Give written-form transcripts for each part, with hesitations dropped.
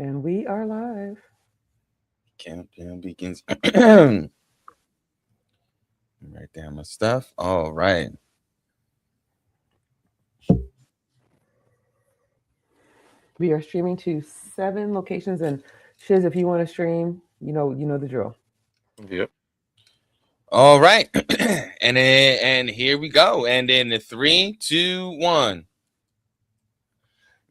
And we are live. Countdown begins. Write down my stuff. All right. We are streaming to 7 locations. And Shiz, if you want to stream, you know the drill. Yep. All right. and here we go. And in the 3, 2, 1.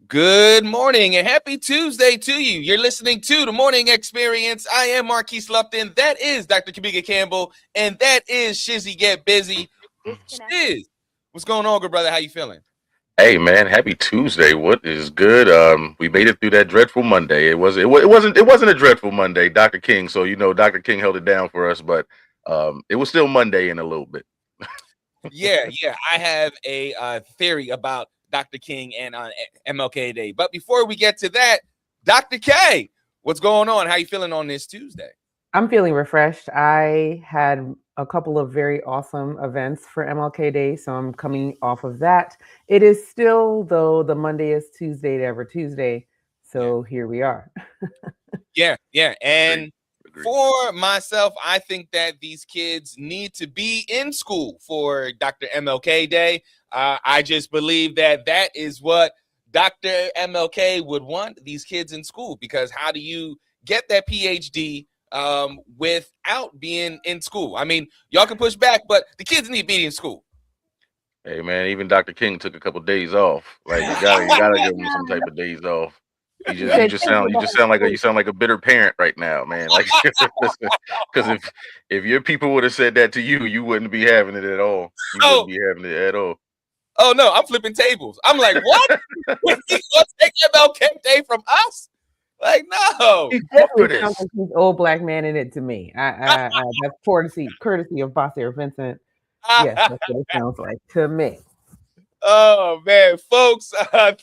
Good morning and happy Tuesday to you. You're listening to the Morning Experience. I am Marquise Lupton. That is Dr. Kabiga Campbell. And that is Shizzy Get Busy. Shiz, what's going on, good brother? How you feeling? Hey man, happy Tuesday. What is good? We made it through that dreadful Monday. It wasn't a dreadful Monday, Dr. King. So Dr. King held it down for us, but it was still Monday in a little bit. Yeah. I have a theory about Dr. King and MLK Day. But before we get to that, Dr. K, what's going on? How you feeling on this Tuesday? I'm feeling refreshed. I had a couple of very awesome events for MLK Day, so I'm coming off of that. It is still, though, the Monday is Tuesday to ever Tuesday. So here we are. Yeah. And Agreed. for myself, I think that these kids need to be in school for Dr. MLK Day. I just believe that is what Dr. MLK would want, these kids in school, because how do you get that PhD without being in school? I mean, y'all can push back, but the kids need to be in school. Hey man, even Dr. King took a couple of dadays off. Like you gotta give him some type of days off. You sound like a bitter parent right now, man. Like because if your people would have said that to you, you wouldn't be having it at all. You wouldn't be having it at all. Oh no, I'm flipping tables. I'm like, what? You gonna take MLK Day from us? Like, no. It definitely sounds like he's old black man in it to me. That's courtesy of Bossier Vincent. Yes, that's what it sounds like to me. Oh man, folks,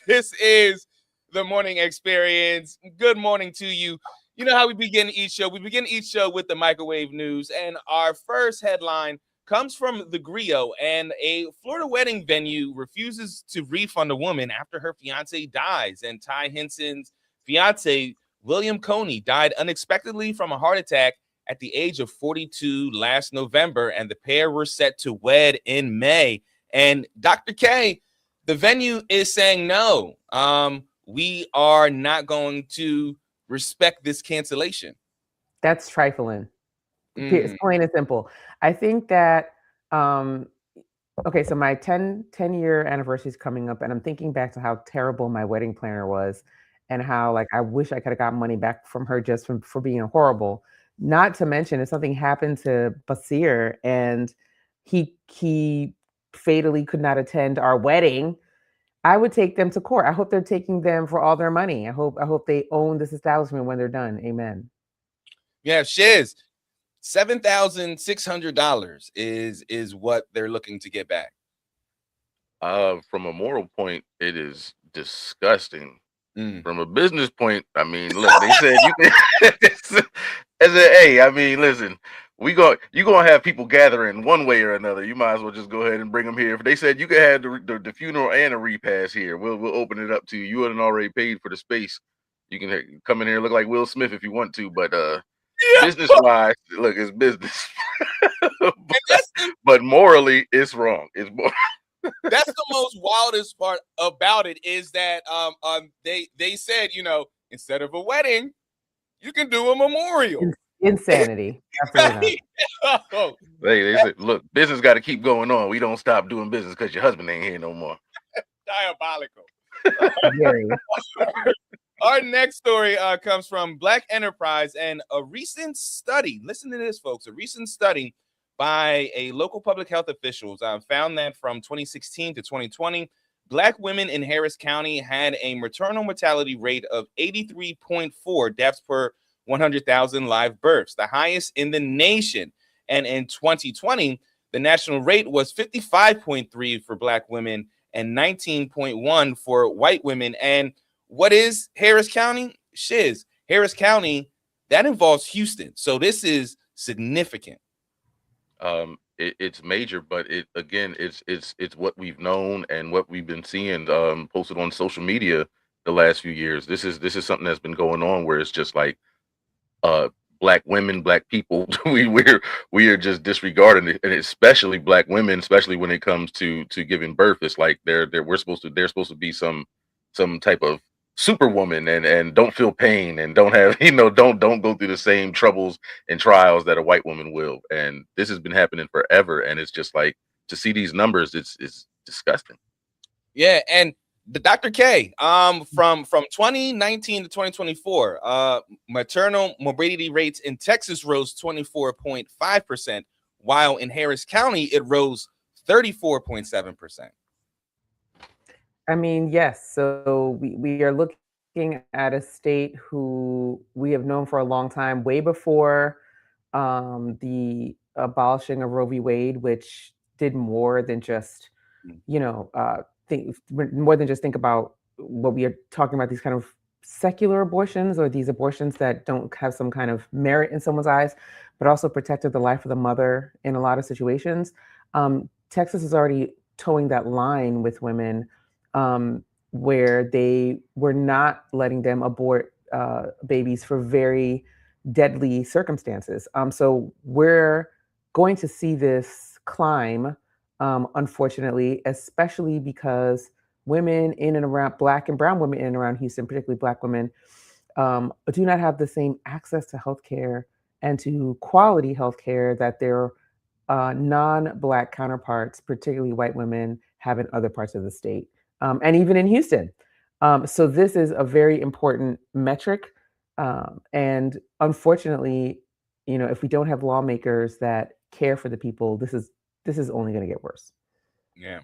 this is the Morning Experience. Good morning to you. You know how we begin each show? We begin each show with the microwave news, and our first headline comes from the Griot, and a Florida wedding venue refuses to refund a woman after her fiance dies. And Ty Henson's fiance, William Coney, died unexpectedly from a heart attack at the age of 42 last November, and the pair were set to wed in May. And Dr. K, the venue is saying no. We are not going to respect this cancellation. That's trifling. It's plain and simple. I think that okay, so my 10-year anniversary is coming up, and I'm thinking back to how terrible my wedding planner was, and how like I wish I could have got money back from her just for being horrible. Not to mention, if something happened to Basir and he fatally could not attend our wedding, I would take them to court. I hope they're taking them for all their money. I hope they own this establishment when they're done. Amen. Yeah, Shiz, $7,600 is what they're looking to get back. From a moral point, it is disgusting. From a business point, I mean, look, they said you can. Hey, I mean, listen, you gonna have people gathering one way or another. You might as well just go ahead and bring them here. If they said you could have the funeral and a repast here, we'll open it up to you. You hadn't already paid for the space. You can come in here and look like Will Smith if you want to, but business wise, look, it's business. but morally, it's wrong. It's more. That's the most wildest part about it is that they said, instead of a wedding, you can do a memorial. Insanity. Absolutely not. They said, look, business got to keep going on. We don't stop doing business because your husband ain't here no more. Diabolical. Our next story comes from Black Enterprise, and a recent study. Listen to this, folks. A recent study by a local public health officials found that from 2016 to 2020, Black women in Harris County had a maternal mortality rate of 83.4 deaths per 100,000 live births, the highest in the nation. And in 2020, the national rate was 55.3 for Black women and 19.1 for white women. And what is Harris County? Shiz, Harris County, that involves Houston. So this is significant. It's major, but it's what we've known and what we've been seeing posted on social media the last few years. This is something that's been going on where it's just like uh black women, black people, we are just disregarding it, and especially black women, especially when it comes to giving birth. It's like they're supposed to be some type of superwoman and don't feel pain and don't have don't go through the same troubles and trials that a white woman will. And this has been happening forever, and it's just like to see these numbers, it's disgusting. Yeah, and the Dr. K, from 2019 to 2024, maternal morbidity rates in Texas rose 24.5%, while in Harris County it rose 34.7%. I mean, yes. So we are looking at a state who we have known for a long time, way before the abolishing of Roe v. Wade, which did more than just, you know, think more than just think about what we are talking about, these kind of secular abortions or these abortions that don't have some kind of merit in someone's eyes, but also protected the life of the mother in a lot of situations. Texas is already towing that line with women, where they were not letting them abort babies for very deadly circumstances. So we're going to see this climb, unfortunately, especially because women in and around Black and brown women in and around Houston, particularly Black women, do not have the same access to healthcare and to quality healthcare that their non-Black counterparts, particularly white women, have in other parts of the state, and even in Houston. So this is a very important metric, and unfortunately, you know, if we don't have lawmakers that care for the people, this is only going to get worse. Yeah.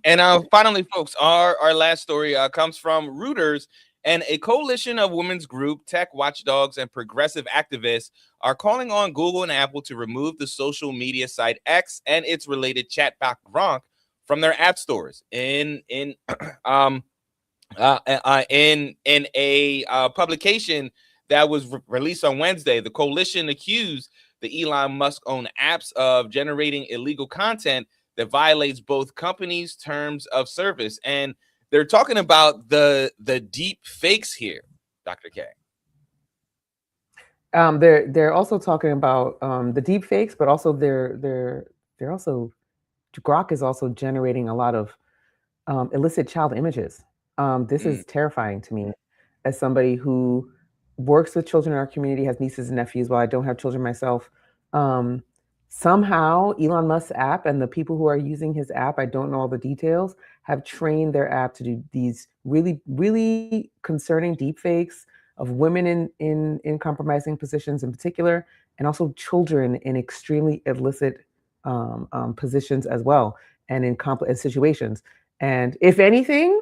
And finally, folks, our last story comes from Reuters, and a coalition of women's group, tech watchdogs, and progressive activists are calling on Google and Apple to remove the social media site X and its related chatbot Gronk from their app stores. In a publication that was released on Wednesday, the coalition accused the Elon Musk-owned apps of generating illegal content that violates both companies' terms of service. And they're talking about the deep fakes here, Dr. K. They're also talking about the deep fakes, but also they're also Grok is also generating a lot of illicit child images. This is terrifying to me as somebody who works with children in our community, has nieces and nephews. While I don't have children myself, somehow Elon Musk's app and the people who are using his app, I don't know all the details, have trained their app to do these really, really concerning deep fakes of women in compromising positions in particular, and also children in extremely illicit positions as well, and in complex situations. And if anything,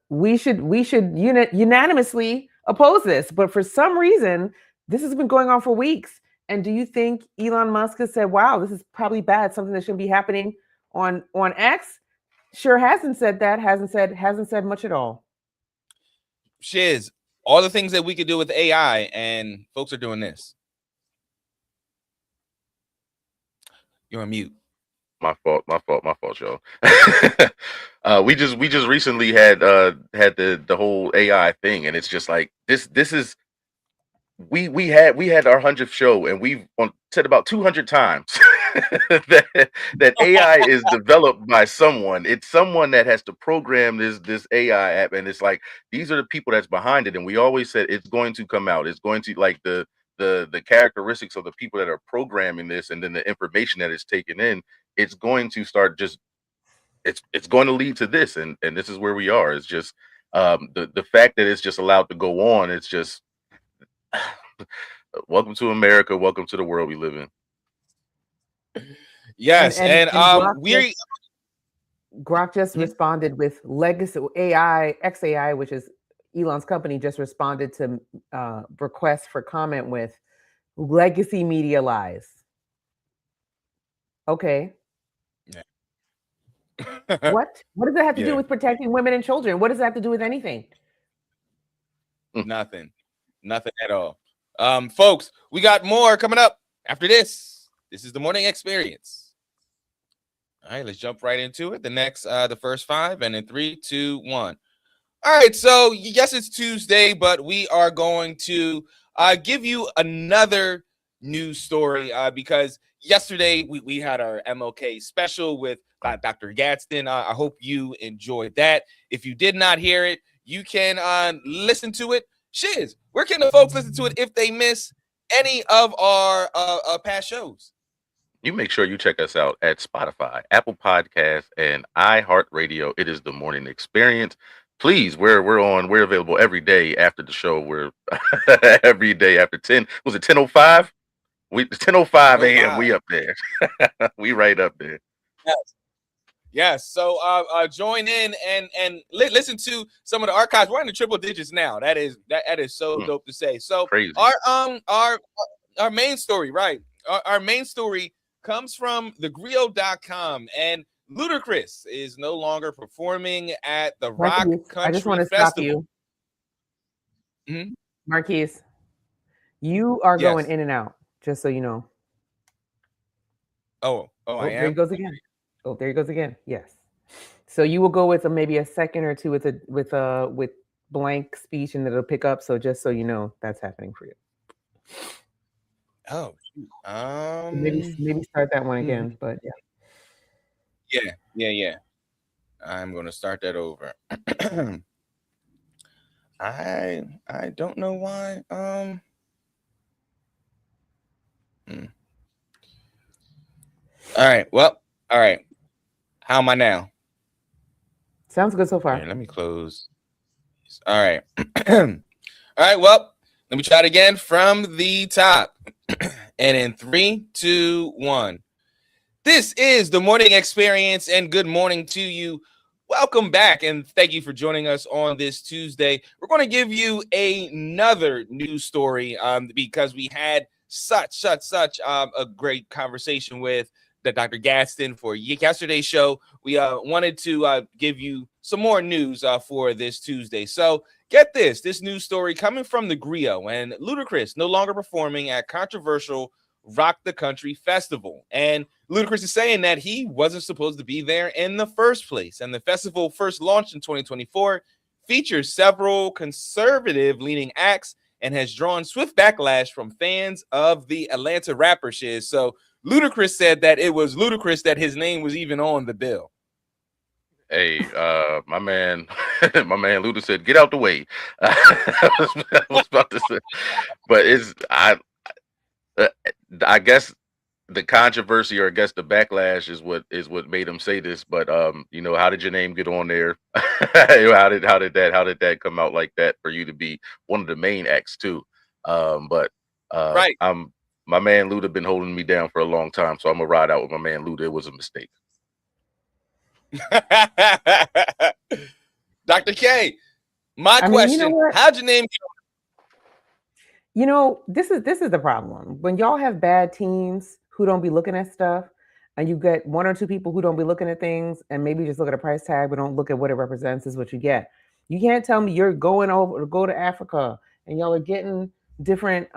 we should unanimously oppose this. But for some reason, this has been going on for weeks. And do you think Elon Musk has said, "Wow, this is probably bad, something that shouldn't be happening on X"? Sure hasn't said that. Hasn't said much at all. Shiz, all the things that we could do with AI, and folks are doing this. You're on mute. My fault, y'all. We just recently had the whole AI thing, and it's just like this is we had our 100th show, and we've said about 200 times that AI is developed by someone. It's someone that has to program this AI app, and it's like these are the people that's behind it. And we always said it's going to come out. It's going to, like, the characteristics of the people that are programming this, and then the information that is taken in. It's going to start just it's going to lead to this, and this is where we are. It's just the fact that it's just allowed to go on. It's just welcome to America. Welcome to the world we live in. Yes, and Grok just responded with legacy AI, XAI, which is Elon's company, just responded to requests for comment with legacy media lies. Okay. Yeah. What does that have to do with protecting women and children? What does that have to do with anything? Nothing at all. Folks, we got more coming up after this. This is the Morning Experience. All right, let's jump right into it. The first five, and in 3, 2, 1. All right, so yes, it's Tuesday, but we are going to give you another news story because yesterday we had our MLK special with Dr. Gadsden. I hope you enjoyed that. If you did not hear it, you can listen to it. Shiz, where can the folks listen to it if they miss any of our past shows? You make sure you check us out at Spotify, Apple Podcasts, and iHeartRadio. It is the Morning Experience. Please, we're available every day after the show. We're every day after 10. Was it 10:05? We 10:05 a.m. 10:05. We up there. We right up there. Yes. Yes. So join in and listen to some of the archives. We're in the triple digits now. That is so dope to say. So Crazy. our main story, right? Our main story comes from thegrio.com, and Ludacris is no longer performing at the Rock Marquise, I just want Country to stop Festival. you. Mhm. Marquise, you are Yes. going in and out, just so you know. Oh, I There he am. goes again. Oh, there he goes again. Yes. So you will go with maybe a second or two with blank speech, and it'll pick up. So just so you know, that's happening for you. Oh, Maybe start that one again. But yeah. Yeah. I'm gonna start that over. I don't know why. All right. Well, all right. How am I now? Sounds good so far. Here, let me close. All right. All right. Well, let me try it again from the top. And in 3, 2, 1. This is the Morning Experience, and good morning to you. Welcome back, and thank you for joining us on this Tuesday. We're going to give you another news story because we had such a great conversation with the Dr. Gadsden for yesterday's show. We wanted to give you some more news for this Tuesday. So get this news story coming from the Grio, and Ludacris no longer performing at controversial Rock the Country Festival. And Ludacris is saying that he wasn't supposed to be there in the first place. And the festival first launched in 2024, features several conservative-leaning acts, and has drawn swift backlash from fans of the Atlanta rapper Shiz. So Ludacris said that it was ludicrous that his name was even on the bill. Hey, my man, my man Luda said, "Get out the way." I was about to say, but I guess the controversy, or I guess the backlash, is what made him say this. But how did your name get on there? How did that come out like that for you to be one of the main acts too? But Right. My man Luda been holding me down for a long time, so I'm gonna ride out with my man Luda. It was a mistake. Dr. K, my question: how'd your name get on? This is the problem. When y'all have bad teams who don't be looking at stuff, and you get one or two people who don't be looking at things and maybe just look at a price tag but don't look at what it represents, is what you get. You can't tell me you're going over to go to Africa and y'all are getting different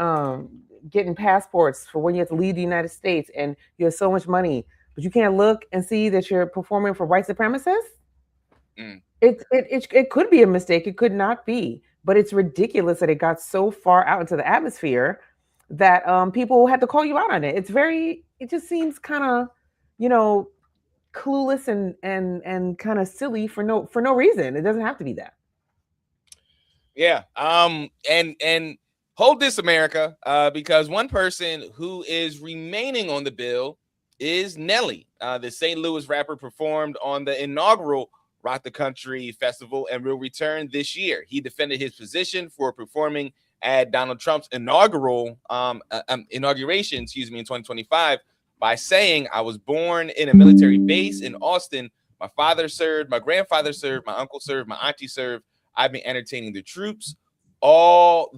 getting passports for when you have to leave the United States and you have so much money, but you can't look and see that you're performing for white supremacists. It could be a mistake, it could not be, but it's ridiculous that it got so far out into the atmosphere that people had to call you out on it. It just seems kind of, clueless and kind of silly for no reason. It doesn't have to be that. Yeah. And hold this, America, because one person who is remaining on the bill is Nelly. The St. Louis rapper performed on the inaugural Rock the Country Festival and will return this year. He defended his position for performing at Donald Trump's inauguration, in 2025, by saying, "I was born in a military base in Austin. My father served, my grandfather served, my uncle served, my auntie served. I've been entertaining the troops all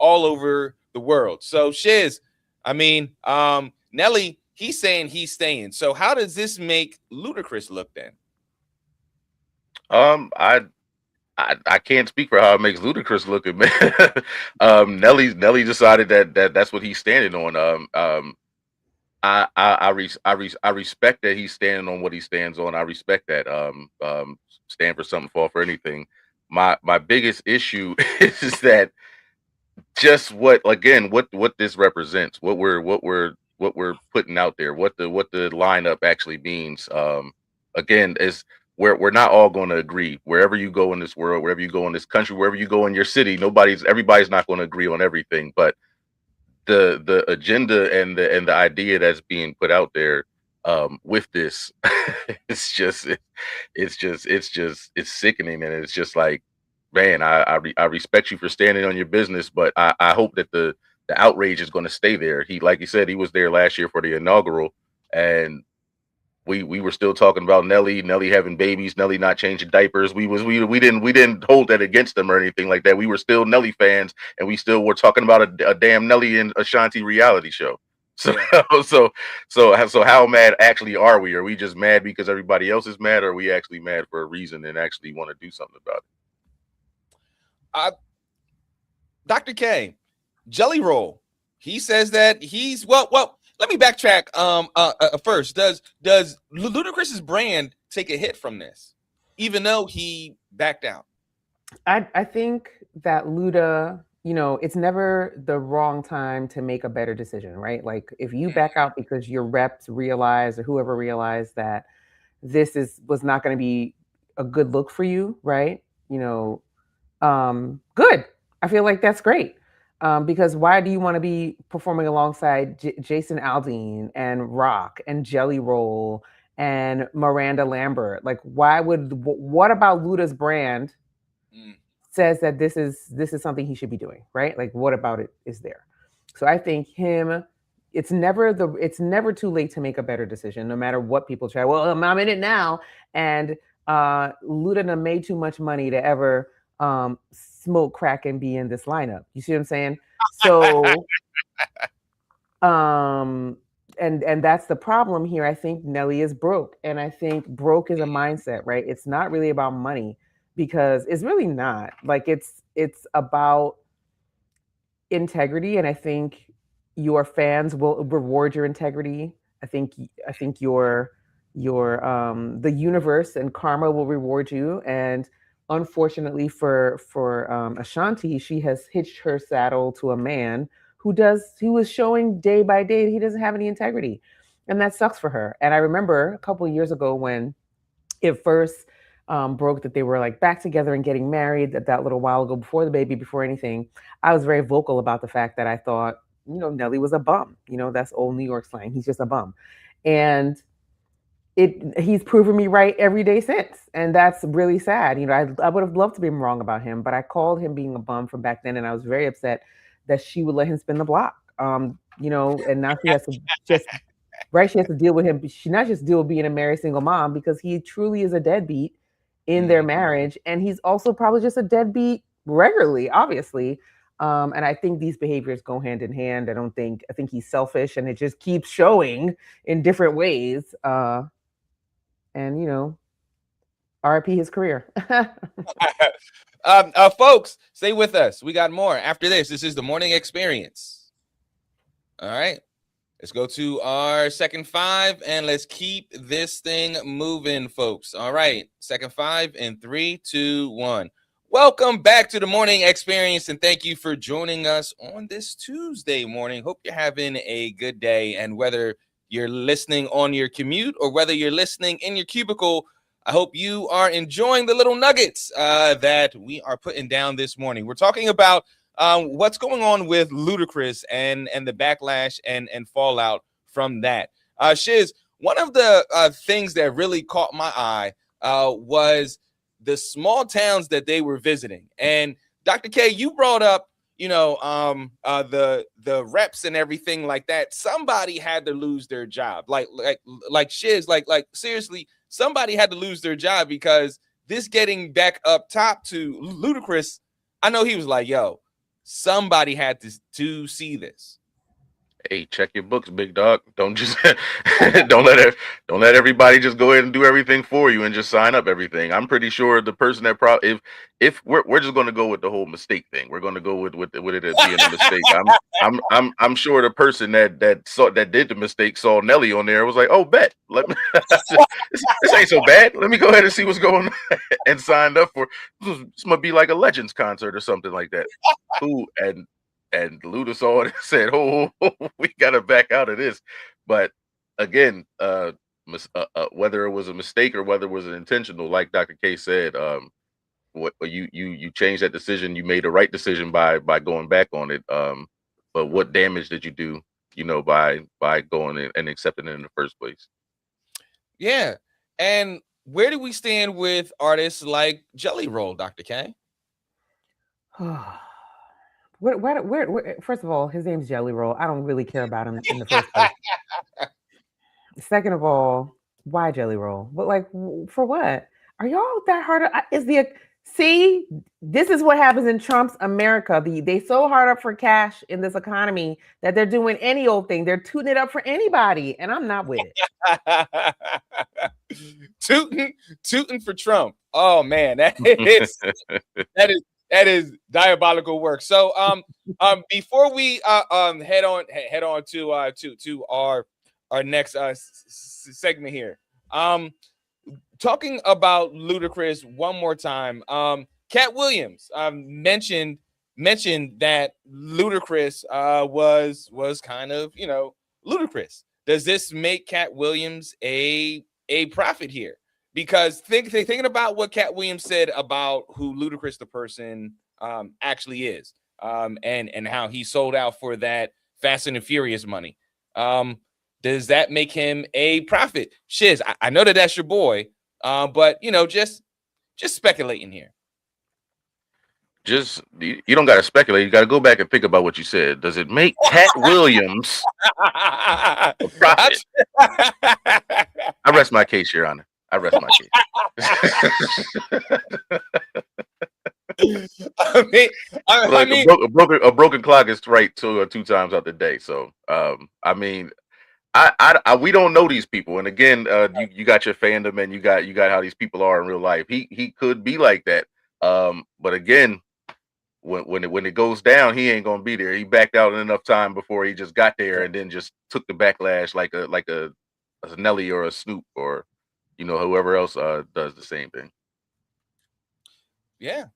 over the world." So Shiz, Nelly, he's saying he's staying. So how does this make Ludacris look then? I can't speak for how it makes Ludacris look at me. Nelly decided that's what he's standing on. I respect that he's standing on what he stands on. I respect that. Stand for something, fall for anything. my biggest issue is that just what this represents, what we're putting out there, what the lineup actually means. Again, is we're not all going to agree. Wherever you go in this world, wherever you go in this country, wherever you go in your city, everybody's not going to agree on everything. But the agenda and the idea that's being put out there with this, it's just it's sickening, and it's just like, man, I respect you for standing on your business, but I hope that the outrage is going to stay there. He, like you said, he was there last year for the inaugural, and we were still talking about Nelly having babies, Nelly not changing diapers. We didn't hold that against them or anything like that. We were still Nelly fans, and we still were talking about a damn Nelly and Ashanti reality show. So so how mad actually are we? Are we just mad because everybody else is mad, or are we actually mad for a reason and actually want to do something about it? Dr. K, Jelly Roll, he says that he's well. Let me backtrack. First, does Ludacris's brand take a hit from this, even though he backed out? I think that Luda, it's never the wrong time to make a better decision, right? Like if you back out because your reps realize, or whoever realized that this was not going to be a good look for you, right? Good. I feel like that's great. Because why do you want to be performing alongside Jason Aldean and Rock and Jelly Roll and Miranda Lambert? Like, what about Luda's brand says that this is something he should be doing, right? Like, what about it is there? So I think it's never too late to make a better decision, no matter what people try. Well, I'm in it now, and Luda made too much money to ever smoke crack and be in this lineup. You see what I'm saying? So and that's the problem here. I think Nelly is broke, and I think broke is a mindset, right? It's not really about money, because it's really not. Like it's about integrity, and I think your fans will reward your integrity. I think your the universe and karma will reward you. And unfortunately for Ashanti, she has hitched her saddle to a man who was showing day by day he doesn't have any integrity, and that sucks for her. And I remember a couple of years ago when it first broke that they were like back together and getting married that little while ago, before the baby, before anything. I was very vocal about the fact that I thought, Nelly was a bum. That's old New York slang. He's just a bum. And he's proven me right every day since. And that's really sad. I would have loved to be wrong about him, but I called him being a bum from back then. And I was very upset that she would let him spin the block. And now she has to just, right, she has to deal with him. She not just deal with being a married single mom, because he truly is a deadbeat in their marriage. And he's also probably just a deadbeat regularly, obviously. And I think these behaviors go hand in hand. I think he's selfish, and it just keeps showing in different ways. And RIP his career. Folks, stay with us. We got more after this. This is the Morning Experience. All right. Let's go to our second five, and let's keep this thing moving, folks. All right. Second five in 3, 2, 1. Welcome back to the Morning Experience, and thank you for joining us on this Tuesday morning. Hope you're having a good day, and whether you're listening on your commute or whether you're listening in your cubicle, I hope you are enjoying the little nuggets that we are putting down this morning. We're talking about what's going on with Ludacris and the backlash and fallout from that. Shiz, one of the things that really caught my eye was the small towns that they were visiting. And Dr. K, you brought up, the reps and everything like that. Somebody had to lose their job. Like Shiz, like seriously, somebody had to lose their job, because this getting back up top to Ludacris, I know he was like, yo, somebody had to see this. Hey, check your books, big dog. Don't just don't let everybody just go ahead and do everything for you and just sign up everything. I'm pretty sure the person that if we're just going to go with the whole mistake thing. We're going to go with it being a mistake. I'm sure the person that did the mistake saw Nelly on there and was like, oh, bet let me this ain't so bad. Let me go ahead and see what's going on and signed up for this might be like a Legends concert or something like that. Who and Luda saw it and said, "Oh, we got to back out of this." But again, whether it was a mistake or whether it was an intentional, like Dr. K said, what you changed that decision. You made the right decision by going back on it. But what damage did you do? You know, by going in and accepting it in the first place. Yeah, and where do we stand with artists like Jelly Roll, Dr. K? Where, first of all, his name's Jelly Roll. I don't really care about him in the first place. Second of all, why Jelly Roll? But like, for what? Are y'all that hard? See, this is what happens in Trump's America. They so hard up for cash in this economy that they're doing any old thing. They're tooting it up for anybody, and I'm not with it. Tooting for Trump. Oh man, that is diabolical work. So before we head on to our next segment here, talking about Ludacris one more time. Cat Williams mentioned that Ludacris was kind of, you know, ludicrous. Does this make Cat Williams a prophet here? Because thinking about what Cat Williams said about who Ludacris the person actually is, and how he sold out for that Fast and the Furious money. Does that make him a prophet? Shiz, I know that that's your boy, but you know, just speculating here. Just you don't got to speculate. You got to go back and think about what you said. Does it make Cat Williams a prophet? I rest my case, Your Honor. I rest my case. I mean, a broken clock is right two times out the day. So, I mean, we don't know these people. And again, you got your fandom and you got how these people are in real life. He could be like that. But again, when it goes down, he ain't gonna be there. He backed out in enough time before he just got there and then just took the backlash like a Nelly or a Snoop or, you know, whoever else does the same thing. Yeah.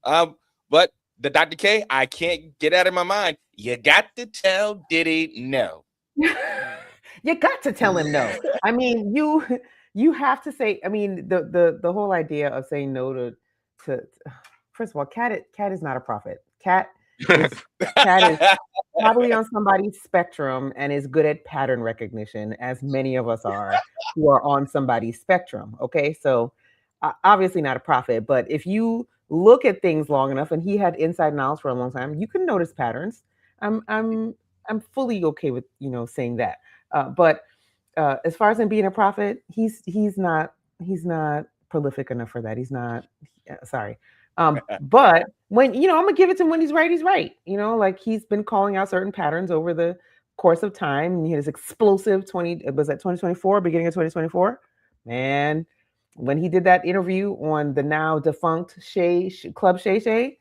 But the Dr. K, I can't get out of my mind. You got to tell Diddy no. You got to tell him no. I mean, you have to say. I mean, the whole idea of saying no to first of all, Cat is not a prophet. Cat is probably on somebody's spectrum and is good at pattern recognition, as many of us are who are on somebody's spectrum. Okay, so obviously not a prophet, but if you look at things long enough, and he had inside knowledge for a long time, you can notice patterns. I'm fully okay with, you know, saying that. But as far as him being a prophet, he's not prolific enough for that. He's not. Sorry. But when, you know, I'm gonna give it to him when he's right. He's right. You know, like he's been calling out certain patterns over the course of time. And he had his explosive 2024, beginning of 2024. Man, when he did that interview on the now defunct Club Shay Shay,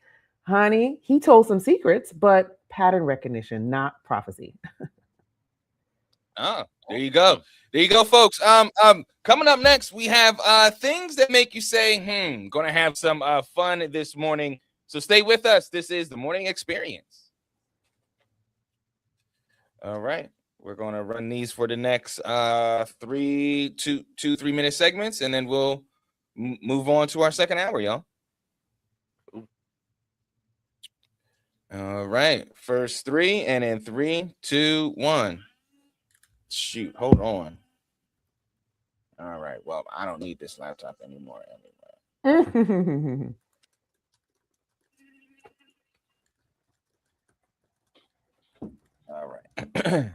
honey, he told some secrets, but pattern recognition, not prophecy. Oh, there you go. There you go, folks. Coming up next, we have things that make you say, gonna have some fun this morning. So stay with us. This is the Morning Experience. All right. We're gonna run these for the next 3 minute segments, and then we'll move on to our second hour, y'all. All right. First 3, and then 3, 2, 1. Shoot, hold on. All right. Well, I don't need this laptop anymore. All right.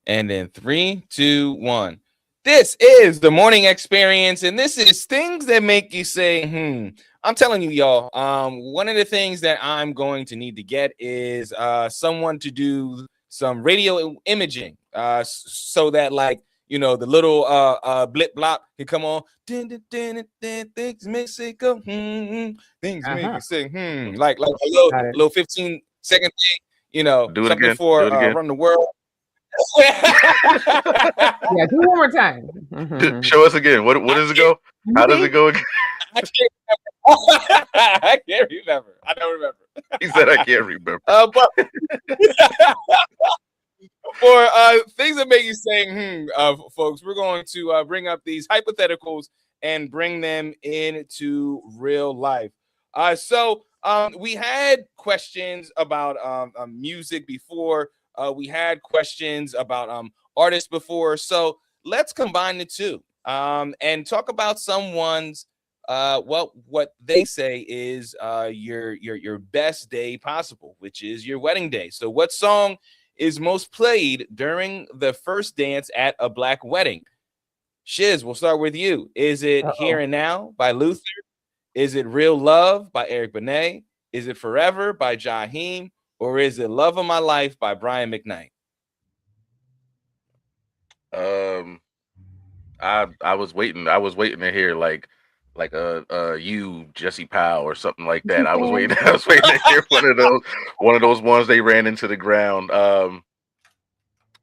And then 3, 2, 1. This is the Morning Experience, and this is things that make you say, I'm telling you, y'all, one of the things that I'm going to need to get is someone to do some radio imaging, so that like the little blip blop can come on. Things make it go. Things make it sing. Like a little 15-second thing. Do it something again. for Do it again. Run the World. Yeah, do one more time. Show us again. What does it go? How does it go again? I can't remember. I don't remember. He said I can't remember. But for things that make you say folks, we're going to bring up these hypotheticals and bring them into real life. So we had questions about music before. We had questions about artists before. So let's combine the two and talk about someone's what they say is your best day possible, which is your wedding day. So what song is most played during the first dance at a black wedding? Shiz, we'll start with you. Is it Here and Now by Luther? Is it Real Love by Eric Benet? Is it Forever by Jaheim? Or is it Love of My Life by Brian McKnight? I was waiting to hear like you Jesse Powell or something like that. I was waiting to hear one of those ones they ran into the ground.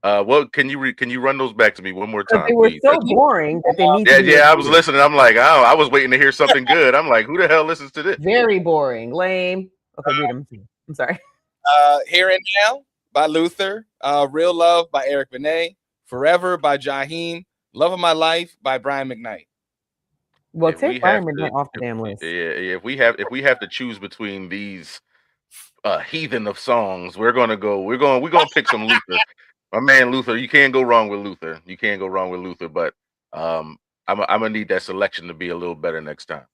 Well, can you run those back to me one more time? They were please? so boring that they need to be I was listening. I'm like, oh, I was waiting to hear something good. I'm like, who the hell listens to this? Very boring, lame. Okay, read them. I'm sorry. Here and Now by Luther, Real Love by Eric Benet, Forever by Jaheim, Love of My Life by Brian McKnight. Well, take Brian McKnight off the damn list. Yeah. If we have to choose between these heathen of songs, we're gonna pick some Luther. My man Luther, you can't go wrong with Luther. But I'm gonna need that selection to be a little better next time.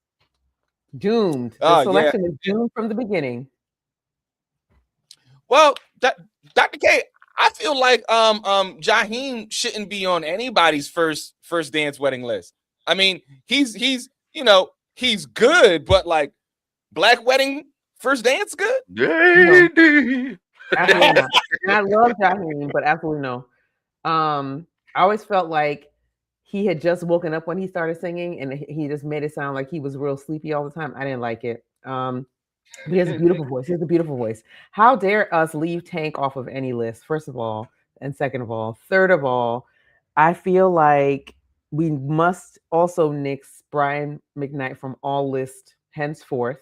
Doomed. The selection is doomed from the beginning. Well, Dr. K, I feel like Jaheim shouldn't be on anybody's first dance wedding list. I mean, he's good, but like black wedding first dance good? No. Absolutely not. And I love Jaheim, but absolutely no. I always felt like he had just woken up when he started singing, and he just made it sound like he was real sleepy all the time. I didn't like it. But he has a beautiful voice. How dare us leave Tank off of any list, first of all, and second of all. Third of all, I feel like we must also nix Brian McKnight from all lists henceforth.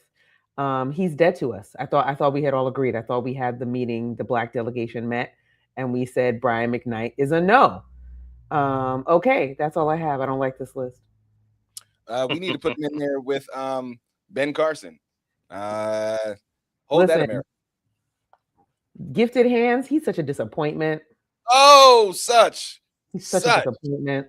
He's dead to us. I thought we had all agreed. I thought we had the meeting, the black delegation met, and we said Brian McKnight is a no. Okay, that's all I have. I don't like this list. We need to put him in there with Ben Carson. Hold Listen, that, America. Gifted Hands, he's such a disappointment. Oh, he's such a disappointment.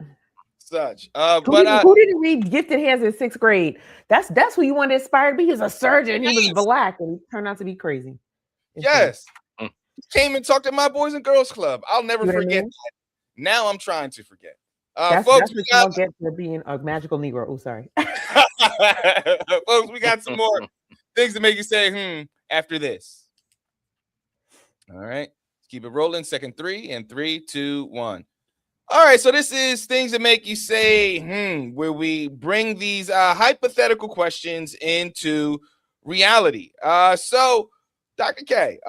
Who didn't read Gifted Hands in 6th grade? That's who you wanted to inspire to be. He was a surgeon. He was black, and he turned out to be crazy. Yes. He came and talked at my Boys and Girls Club. I'll never forget that. Now I'm trying to forget. Folks, that's what y'all get for being a magical Negro. Oh, sorry. Folks, we got some more things to make you say, after this. All right. Keep it rolling. Second 3 and 3, 2, 1. All right. So this is things that make you say, where we bring these hypothetical questions into reality. So, Dr. K,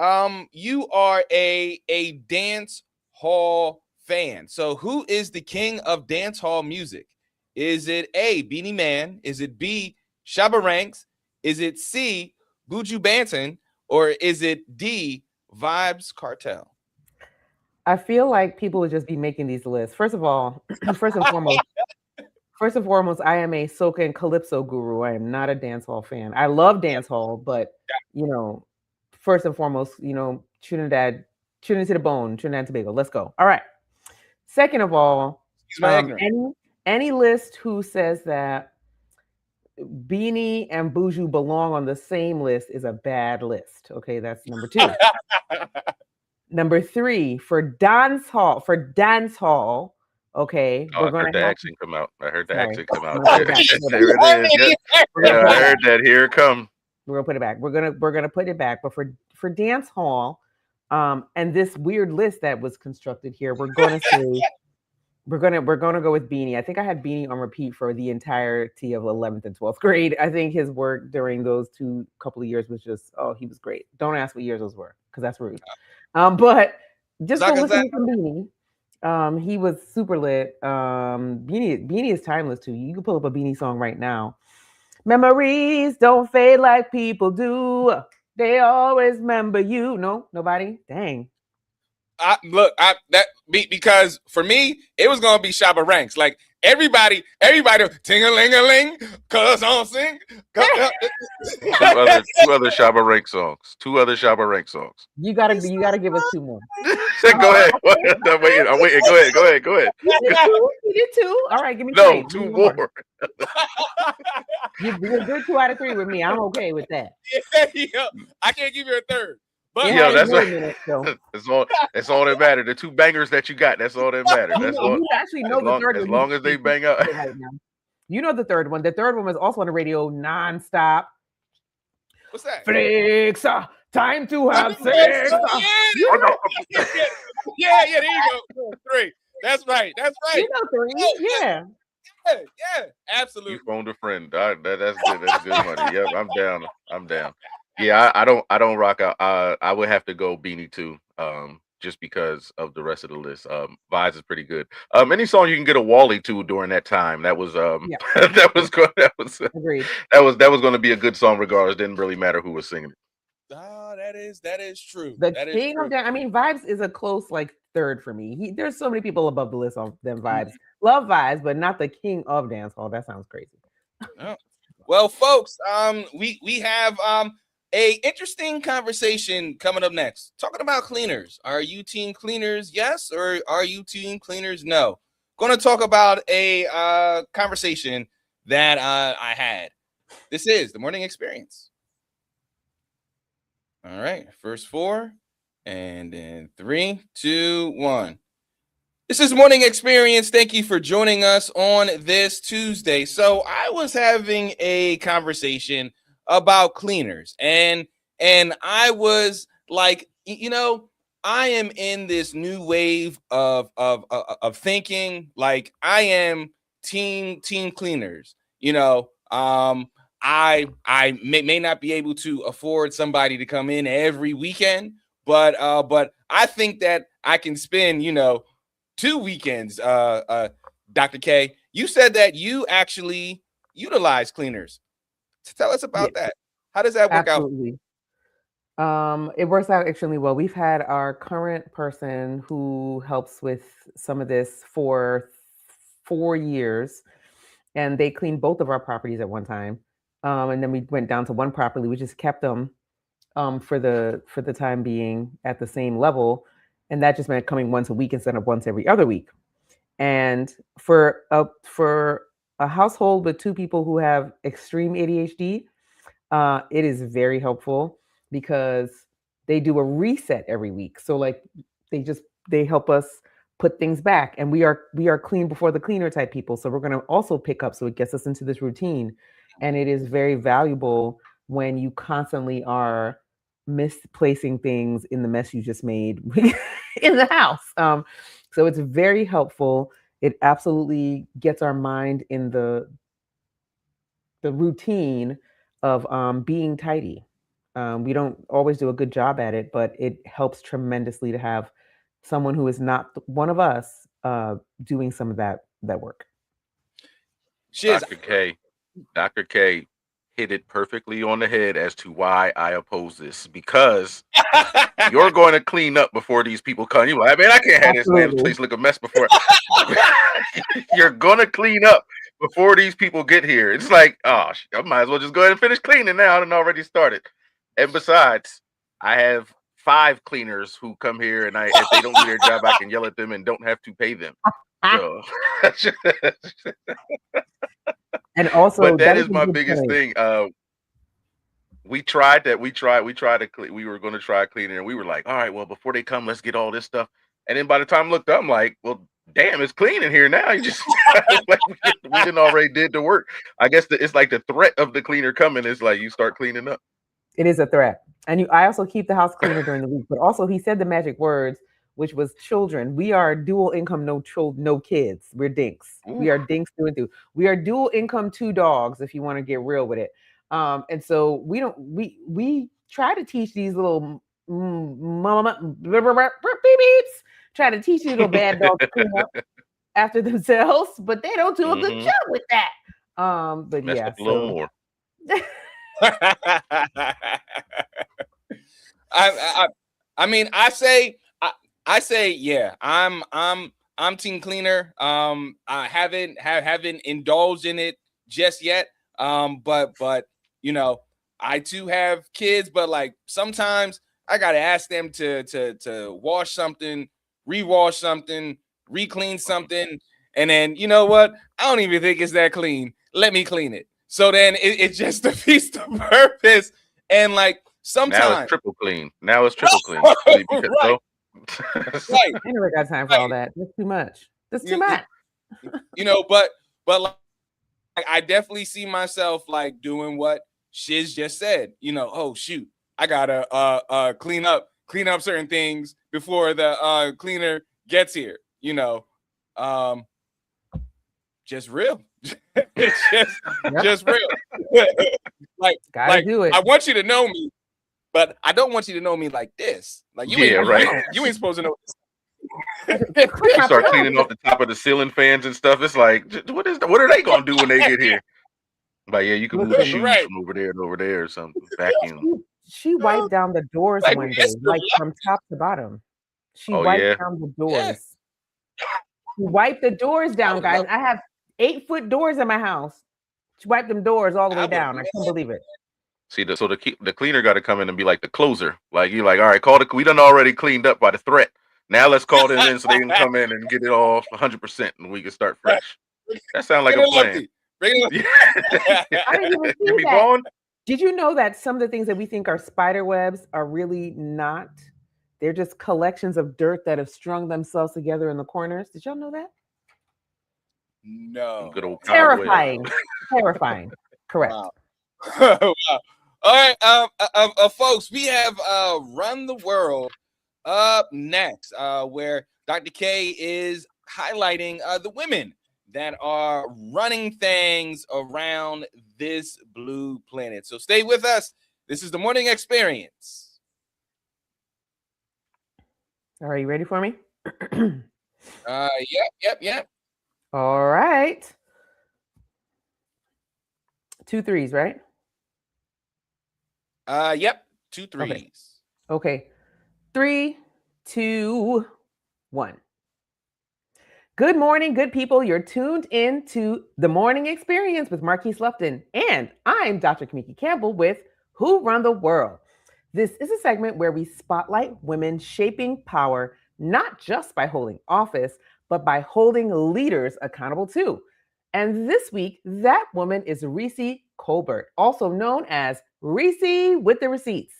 you are a dance hall fan. So who is the king of dance hall music? Is it A, Beanie Man? Is it B, Shabba Ranks? Is it C, Buju Banton? Or is it D, Vibes Cartel? I feel like people would just be making these lists. First and foremost, I am a soca and calypso guru. I am not a dance hall fan. I love dance hall, but first and foremost, Trinidad to the bone, Trinidad and Tobago. Let's go. All right. Second of all, any list who says that Beanie and Buju belong on the same list is a bad list. Okay, that's number 2. Number 3, for dance hall. Okay, I heard the accent come out. There it is. Yeah, I heard that. Here it comes. We're gonna put it back. We're gonna put it back. But for dance hall, And this weird list that was constructed here, we're gonna say we're gonna go with Beanie. I think I had Beanie on repeat for the entirety of 11th and 12th grade. I think his work during those couple of years was just, oh, he was great. Don't ask what years those were because that's rude. But just go listen to some Beanie. He was super lit. Beanie is timeless too. You can pull up a Beanie song right now. Memories don't fade like people do. They always remember you. No, nobody. Dang. Because for me, it was gonna be Shabba Ranks. Like everybody, ting-a-ling-a-ling, cuz on sing. two other Shabba Ranks songs. You gotta give us two more. Go ahead. I'm waiting. Go ahead. You did two. All right, give me no, three. two more. You're good 2 out of 3 with me. I'm okay with that. Yeah, I can't give you a third. But yeah, that's all that matters. The 2 bangers that you got, that's all that matters. That's all. You actually know the third one. As long as they bang out. Right now. You know the third one. The third one was also on the radio nonstop. What's that? Flicks, time to have sex. Yeah, there you go. 3. That's right. You know 3. Yeah, absolutely. You phoned a friend. That's good. That's good money. Yep, I'm down. Yeah, I don't rock out. I would have to go Beanie too. Just because of the rest of the list. Vibes is pretty good. Any song you can get a Wally to during that time. That was that was going to be a good song regardless. Didn't really matter who was singing it. Oh, that is true. The king of that. I mean, Vibes is a close third for me. There's so many people above the list on them Vibes. Love Vibes, but not the king of dancehall. That sounds crazy. Oh. Well, folks, we have a interesting conversation coming up next. Talking about cleaners. Are you team cleaners? Yes, or are you team cleaners? No. Going to talk about a conversation that I had. This is the Morning Experience. All right, first 4, and then 3, 2, 1. This is Morning Experience. Thank you for joining us on this Tuesday. So I was having a conversation about cleaners, and I was like, I am in this new wave of thinking. Like I am team cleaners. I may not be able to afford somebody to come in every weekend, but I think that I can spend 2 weekends. Dr. K, you said that you actually utilize cleaners. Tell us about that. How does that work out? It works out extremely well. We've had our current person who helps with some of this for 4 years, and they cleaned both of our properties at one time. And then we went down to one property. We just kept them for the time being at the same level, and that just meant coming once a week instead of once every other week. And for a household with 2 people who have extreme ADHD, it is very helpful because they do a reset every week. So like they help us put things back, and we are clean before the cleaner type people. So we're going to also pick up, so it gets us into this routine. And it is very valuable when you constantly are misplacing things in the mess you just made in the house. So it's very helpful. It absolutely gets our mind in the routine of being tidy. We don't always do a good job at it, but it helps tremendously to have someone who is not one of us doing some of that work. Dr. K hit it perfectly on the head as to why I oppose this, because you're going to clean up before these people come. You're like, man, I can't have this man's place look a mess before. You're going to clean up before these people get here. It's like, oh, I might as well just go ahead and finish cleaning now. I done already started. And besides, I have 5 cleaners who come here, and if they don't do their job, I can yell at them and don't have to pay them. So. And also, but that is my biggest thing. We tried that. We were going to try cleaning, and we were like, all right, well, before they come, let's get all this stuff. And then by the time I looked up, I'm like, well, damn, it's clean in here now. You just like we didn't already did the work. I guess it's like the threat of the cleaner coming is like you start cleaning up. It is a threat. And I also keep the house cleaner during the week. But also, he said the magic words, which was children. We are dual income, no kids. We're dinks. Ooh. We are dinks through and through. We are dual income, 2 dogs, if you want to get real with it. And so we try to teach these little mama beeps, try to teach these little bad dogs to clean up after themselves, but they don't do a good job with that. But Messed yeah, up a little more. I mean, I say, yeah, I'm team cleaner. I haven't indulged in it just yet. But you know, I too have kids, but like sometimes I gotta ask them to wash something, rewash something, re-clean something, and then you know what? I don't even think it's that clean. Let me clean it. So then it just defeats the purpose. And like sometimes now it's triple clean. Now it's triple clean. Because, right. Right. I never got time for all that. That's too much. That's too much. You know, but like I definitely see myself like doing what Shiz just said. You know, oh shoot, I gotta clean up certain things before the cleaner gets here. You know, just real. just real. like do it. I want you to know me, but I don't want you to know me like this. Like you ain't right. You ain't supposed to know this. You start cleaning off the top of the ceiling fans and stuff. It's like, what are they gonna do when they get here? But yeah, you can move the shoes from over there and over there or something. Vacuum. She wiped down the doors one day, like from top to bottom. She wiped down the doors. Yeah. She wiped the doors down, guys. I have 8-foot doors in my house. She wiped them doors all the way down. I couldn't believe it. See, the cleaner got to come in and be like the closer. Like you're like, all right, we done already cleaned up by the threat. Now let's call them in so they can come in and get it all 100% and we can start fresh. That sounds like a plan. I didn't even see that. Did you know that some of the things that we think are spider webs are really not? They're just collections of dirt that have strung themselves together in the corners. Did y'all know that? No. Good old terrifying. Terrifying. Correct. Wow. Wow. All right, folks, we have Run the World up next, where Dr. K is highlighting the women that are running things around this blue planet. So stay with us. This is the Morning Experience. Are you ready for me? Yep. All right. 2 threes, right? Yep. 2 threes. Okay. 3, 2, 1. Good morning, good people. You're tuned in to the Morning Experience with Marquise Lufton. And I'm Dr. Kamiki Campbell with Who Run the World. This is a segment where we spotlight women shaping power, not just by holding office, but by holding leaders accountable too. And this week, that woman is Reese Colbert, also known as Reese with the Receipts.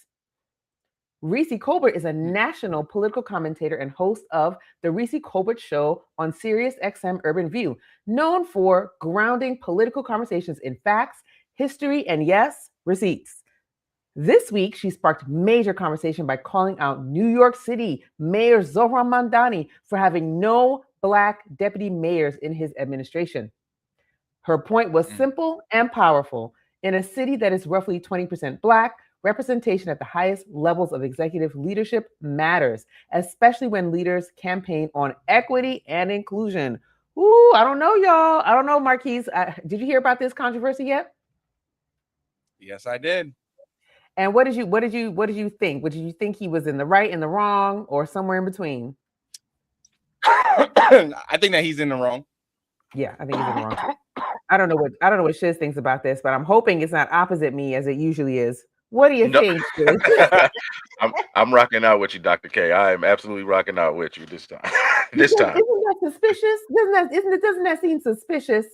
Reese Colbert is a national political commentator and host of The Reese Colbert Show on Sirius XM Urban View, known for grounding political conversations in facts, history, and yes, receipts. This week, she sparked major conversation by calling out New York City Mayor Zohran Mamdani for having no Black deputy mayors in his administration. Her point was simple and powerful. In a city that is roughly 20% Black, representation at the highest levels of executive leadership matters, especially when leaders campaign on equity and inclusion. Ooh, I don't know, y'all. I don't know, Marquise. Did you hear about this controversy yet? Yes, I did. And what did you think? Did you think he was in the right, in the wrong, or somewhere in between? I think that he's in the wrong. Yeah, I think he's in the wrong. I don't know what Shiz thinks about this, but I'm hoping it's not opposite me as it usually is. What do you think, Shiz? I'm rocking out with you, Dr. K. I am absolutely rocking out with you this time. This time. Isn't that suspicious? Doesn't that seem suspicious?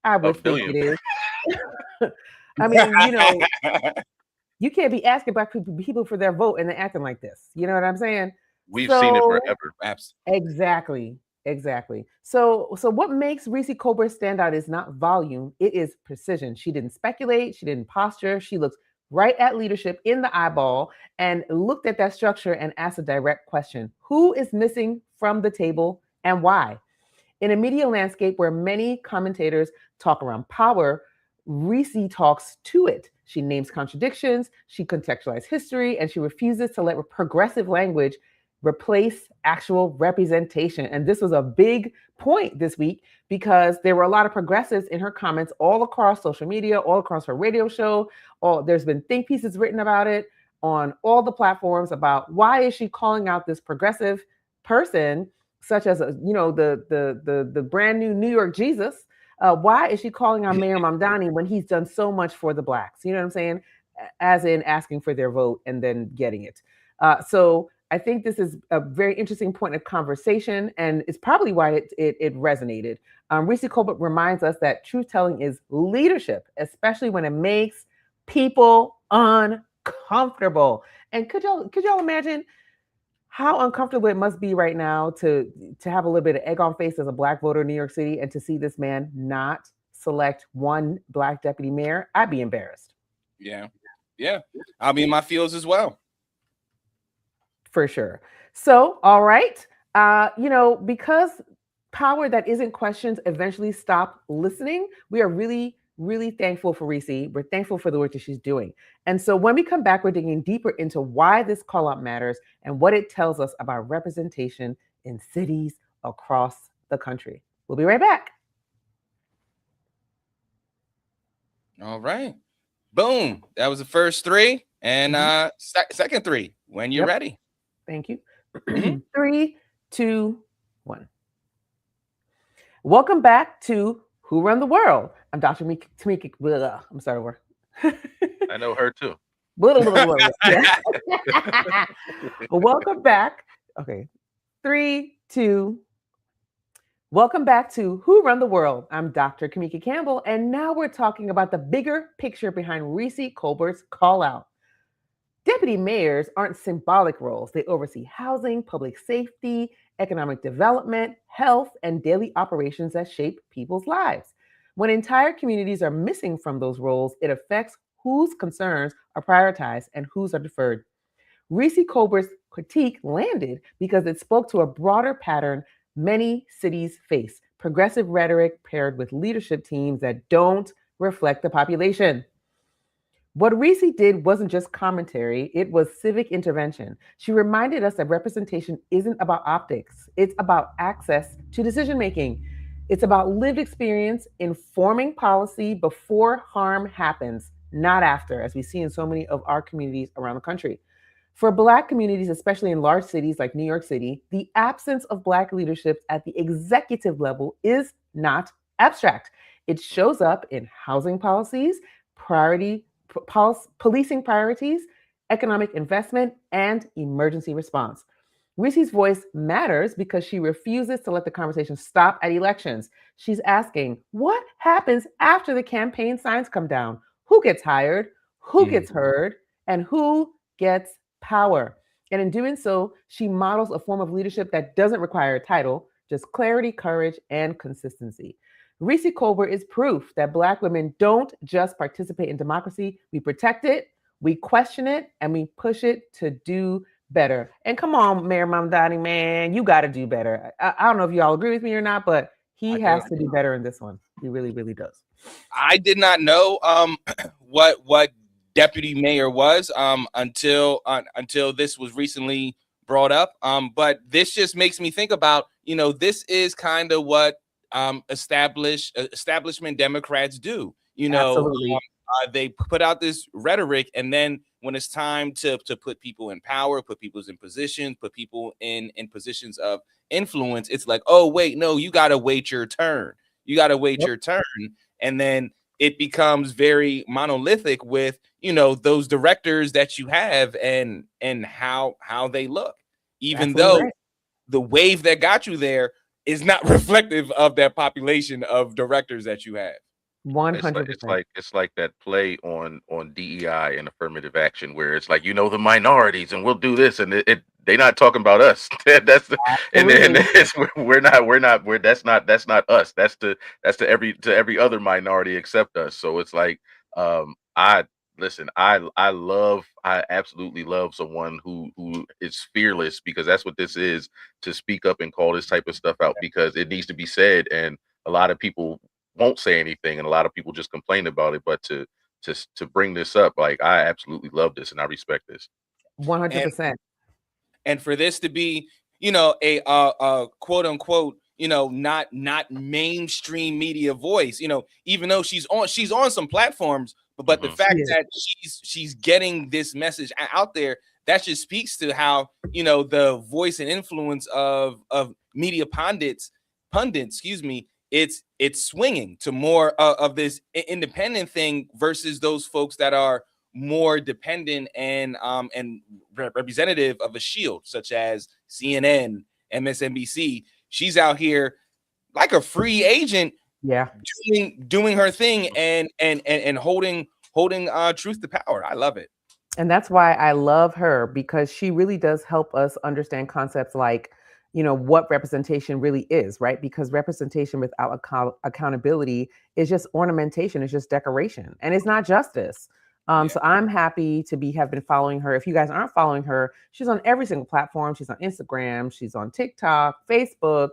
I would think it is. I mean, you know, you can't be asking Black people for their vote and they're acting like this. You know what I'm saying? We've seen it forever. Absolutely. Exactly. So what makes Reese Colbert stand out is not volume, it is precision. She didn't speculate, she didn't posture, she looks right at leadership in the eyeball and looked at that structure and asked a direct question: who is missing from the table and why? In a media landscape where many commentators talk around power, Reese talks to it. She names contradictions, she contextualizes history, and she refuses to let progressive language replace actual representation. And this was a big point this week because there were a lot of progressives in her comments all across social media, all across her radio show. There's been think pieces written about it on all the platforms about why is she calling out this progressive person, such as the brand new New York Jesus. Why is she calling on Mayor Mamdani when he's done so much for the blacks? You know what I'm saying? As in asking for their vote and then getting it. So I think this is a very interesting point of conversation, and it's probably why it resonated. Reese Colbert reminds us that truth telling is leadership, especially when it makes people uncomfortable. And could y'all imagine how uncomfortable it must be right now to have a little bit of egg on face as a black voter in New York City and to see this man not select one black deputy mayor? I'd be embarrassed. Yeah. I'll be in my feels as well. For sure. So, all right. Because power that isn't questioned eventually stop listening, we are really, really thankful for Reese. We're thankful for the work that she's doing. And so when we come back, we're digging deeper into why this call out matters and what it tells us about representation in cities across the country. We'll be right back. All right. Boom. That was the first three. And second three, when you're ready. Thank you. 3, 2, 1. Welcome back to Who Run the World. I'm Dr. Tamika. I'm sorry. I know her too. Welcome back. Okay. 3, 2. Welcome back to Who Run the World. I'm Dr. Kamika Campbell, and now we're talking about the bigger picture behind Reese Colbert's call out. Deputy mayors aren't symbolic roles. They oversee housing, public safety, economic development, health, and daily operations that shape people's lives. When entire communities are missing from those roles, it affects whose concerns are prioritized and whose are deferred. Reese Colbert's critique landed because it spoke to a broader pattern many cities face: progressive rhetoric paired with leadership teams that don't reflect the population. What Reese did wasn't just commentary, it was civic intervention. She reminded us that representation isn't about optics, it's about access to decision making. It's about lived experience informing policy before harm happens, not after, as we see in so many of our communities around the country. For Black communities, especially in large cities like New York City, the absence of Black leadership at the executive level is not abstract. It shows up in housing policies, policing priorities, economic investment, and emergency response. Reese's voice matters because she refuses to let the conversation stop at elections. She's asking, what happens after the campaign signs come down? Who gets hired? Who gets heard? And who gets power? And in doing so, she models a form of leadership that doesn't require a title, just clarity, courage, and consistency. Reese Colbert is proof that Black women don't just participate in democracy, we protect it, we question it, and we push it to do better. And come on, Mayor Mamdani, man, you got to do better. I don't know if y'all agree with me or not, but he has to do better in this one. He really, really does. I did not know what deputy mayor was until this was recently brought up. But this just makes me think about, this is kind of what establishment Democrats do. They put out this rhetoric, and then when it's time to put people in power, put people in positions, put people in positions of influence, it's like, oh wait, no, you gotta wait your turn. You gotta wait your turn, and then it becomes very monolithic with those directors that you have and how they look, even though the wave that got you there is not reflective of that population of directors that you have. 100%. It's like that play on DEI and affirmative action where it's like, the minorities and we'll do this, and they're not talking about us. That's that's not us. That's to every other minority except us. So it's like I listen, I absolutely love someone who is fearless, because that's what this is, to speak up and call this type of stuff out, because it needs to be said, and a lot of people won't say anything, and a lot of people just complain about it. But to bring this up, like, I absolutely love this and I respect this. 100%. And for this to be, a quote unquote, not mainstream media voice, even though she's on some platforms, but the fact that she's getting this message out there, that just speaks to how, the voice and influence of media pundits, it's swinging to more of this independent thing versus those folks that are more dependent and representative of a shield, such as CNN, MSNBC. She's out here like a free agent, doing her thing and holding truth to power. I love it. And that's why I love her, because she really does help us understand concepts like, what representation really is, right? Because representation without accountability is just ornamentation, it's just decoration, and it's not justice. So I'm happy to have been following her. If you guys aren't following her, she's on every single platform. She's on Instagram, she's on TikTok, Facebook,